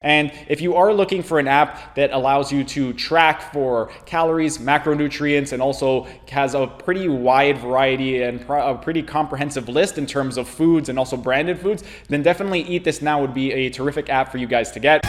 And if you are looking for an app that allows you to track for calories, macronutrients, and also has a pretty wide variety and a pretty comprehensive list in terms of foods and also branded foods, then definitely Eat This Now would be a terrific app for you guys to get.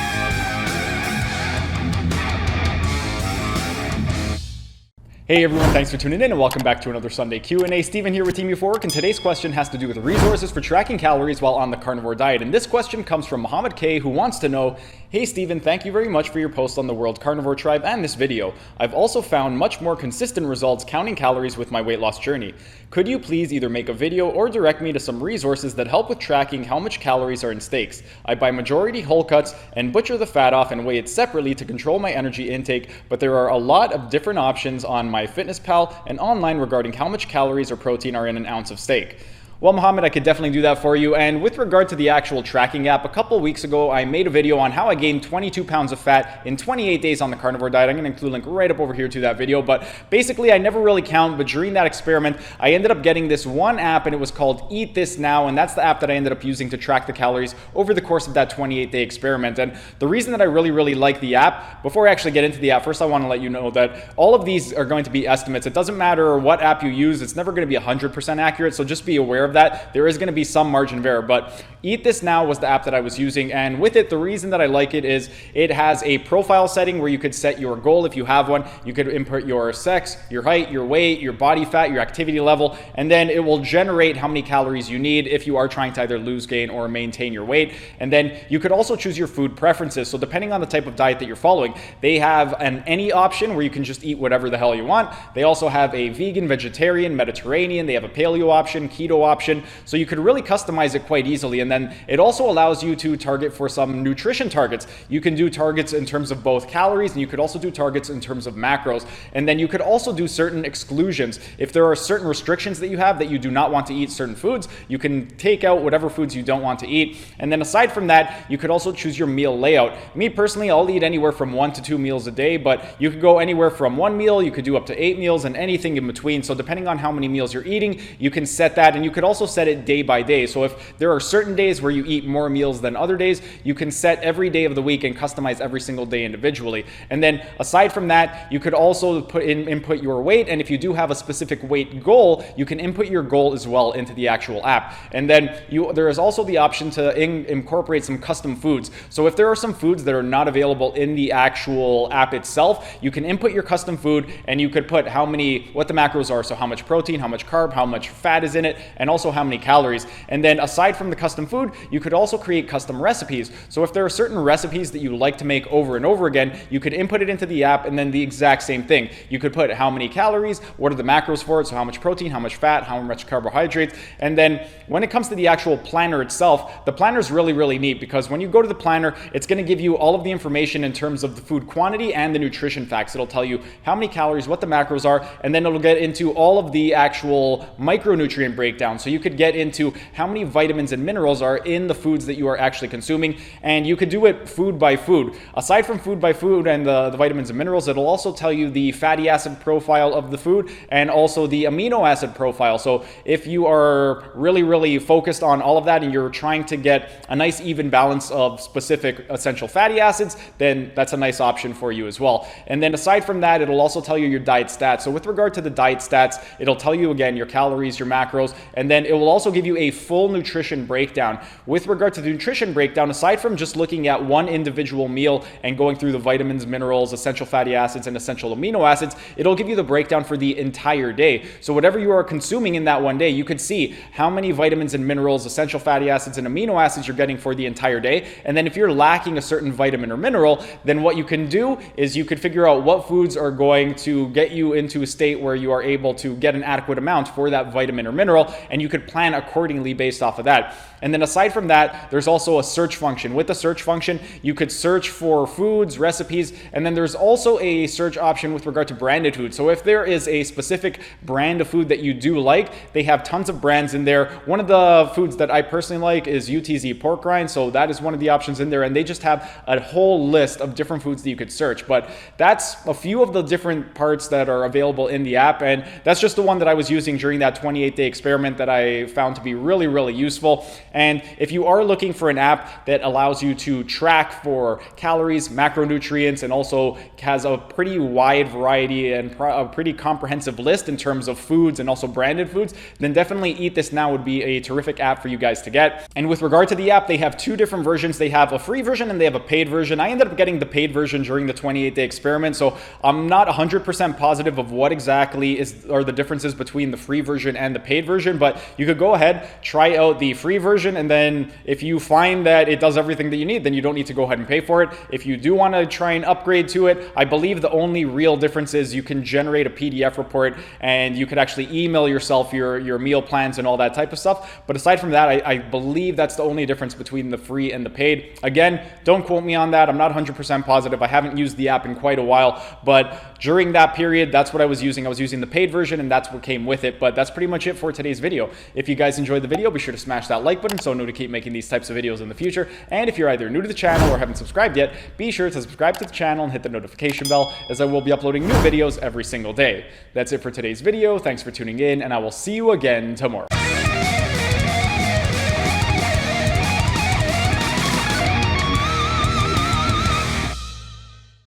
Hey everyone, thanks for tuning in and welcome back to another Sunday Q&A. Steven here with Team U4, and today's question has to do with resources for tracking calories while on the carnivore diet. And this question comes from Mohammad K, who wants to know, hey Steven, thank you very much for your post on the World Carnivore Tribe and this video. I've also found much more consistent results counting calories with my weight loss journey. Could you please either make a video or direct me to some resources that help with tracking how much calories are in steaks? I buy majority whole cuts and butcher the fat off and weigh it separately to control my energy intake, but there are a lot of different options on MyFitnessPal and online regarding how much calories or protein are in an ounce of steak. Well, Mohammed, I could definitely do that for you. And with regard to the actual tracking app, a couple weeks ago, I made a video on how I gained 22 pounds of fat in 28 days on the carnivore diet. I'm going to include a link right up over here to that video. But basically, I never really count. But during that experiment, I ended up getting this one app, and it was called Eat This Now. And that's the app that I ended up using to track the calories over the course of that 28-day experiment. And the reason that I really like the app, before I actually get into the app, first I want to let you know that all of these are going to be estimates. It doesn't matter what app you use. It's never going to be 100% accurate. So just be aware of that. There is going to be some margin of error, but Eat This Now was the app that I was using, and with it, the reason that I like it is it has a profile setting where you could set your goal if you have one. You could input your sex, your height, your weight, your body fat, your activity level, and then it will generate how many calories you need if you are trying to either lose, gain, or maintain your weight. And then you could also choose your food preferences. So depending on the type of diet that you're following, they have an any option where you can just eat whatever the hell you want. They also have a vegan, vegetarian, Mediterranean. They have a paleo option, keto option. So you could really customize it quite easily. And then it also allows you to target for some nutrition targets. You can do targets in terms of both calories, and you could also do targets in terms of macros. And then you could also do certain exclusions. If there are certain restrictions that you have that you do not want to eat certain foods, you can take out whatever foods you don't want to eat. And then aside from that, you could also choose your meal layout. Me personally, I'll eat anywhere from 1 to 2 meals a day, but you could go anywhere from 1 meal, you could do up to 8 meals and anything in between. So depending on how many meals you're eating, you can set that, and you could also set it day by day. So if there are certain days where you eat more meals than other days, you can set every day of the week and customize every single day individually. And then aside from that, you could also input your weight, and if you do have a specific weight goal, you can input your goal as well into the actual app. And then there is also the option to incorporate some custom foods. So if there are some foods that are not available in the actual app itself, you can input your custom food, and you could put what the macros are, so how much protein, how much carb, how much fat is in it, and also how many calories. And then aside from the custom food, you could also create custom recipes. So if there are certain recipes that you like to make over and over again, you could input it into the app, and then the exact same thing. You could put how many calories, what are the macros for it, so how much protein, how much fat, how much carbohydrates. And then when it comes to the actual planner itself, the planner is really neat, because when you go to the planner, it's going to give you all of the information in terms of the food quantity and the nutrition facts. It'll tell you how many calories, what the macros are, and then it'll get into all of the actual micronutrient breakdown. So you could get into how many vitamins and minerals are in the foods that you are actually consuming, and you could do it food by food. Aside from food by food and the vitamins and minerals, it'll also tell you the fatty acid profile of the food and also the amino acid profile. So if you are really focused on all of that and you're trying to get a nice even balance of specific essential fatty acids, then that's a nice option for you as well. And then aside from that, it'll also tell you your diet stats. So with regard to the diet stats, it'll tell you again your calories, your macros, and then it will also give you a full nutrition breakdown. With regard to the nutrition breakdown, aside from just looking at one individual meal and going through the vitamins, minerals, essential fatty acids, and essential amino acids, it'll give you the breakdown for the entire day. So whatever you are consuming in that one day, you could see how many vitamins and minerals, essential fatty acids, and amino acids you're getting for the entire day. And then if you're lacking a certain vitamin or mineral, then what you can do is you could figure out what foods are going to get you into a state where you are able to get an adequate amount for that vitamin or mineral, and you could plan accordingly based off of that. And then aside from that, there's also a search function. With the search function, you could search for foods, recipes, and then there's also a search option with regard to branded food. So if there is a specific brand of food that you do like, they have tons of brands in there. One of the foods that I personally like is UTZ pork rind, so that is one of the options in there, and they just have a whole list of different foods that you could search. But that's a few of the different parts that are available in the app, and that's just the one that I was using during that 28-day experiment that that I found to be really, really useful. And if you are looking for an app that allows you to track for calories, macronutrients, and also has a pretty wide variety and a pretty comprehensive list in terms of foods and also branded foods, then definitely Eat This Now would be a terrific app for you guys to get. And with regard to the app, they have two different versions. They have a free version and they have a paid version. I ended up getting the paid version during the 28-day experiment, so I'm not 100% positive of what exactly are the differences between the free version and the paid version, but you could go ahead, try out the free version, and then if you find that it does everything that you need, then you don't need to go ahead and pay for it. If you do want to try and upgrade to it, I believe the only real difference is you can generate a PDF report and you could actually email yourself your meal plans and all that type of stuff. But aside from that, I believe that's the only difference between the free and the paid. Again, don't quote me on that. I'm not 100% positive. I haven't used the app in quite a while, but during that period, that's what I was using. I was using the paid version and that's what came with it. But that's pretty much it for today's video. If you guys enjoyed the video, be sure to smash that like button so I know to keep making these types of videos in the future. And if you're either new to the channel or haven't subscribed yet, be sure to subscribe to the channel and hit the notification bell, as I will be uploading new videos every single day. That's it for today's video. Thanks for tuning in, and I will see you again tomorrow.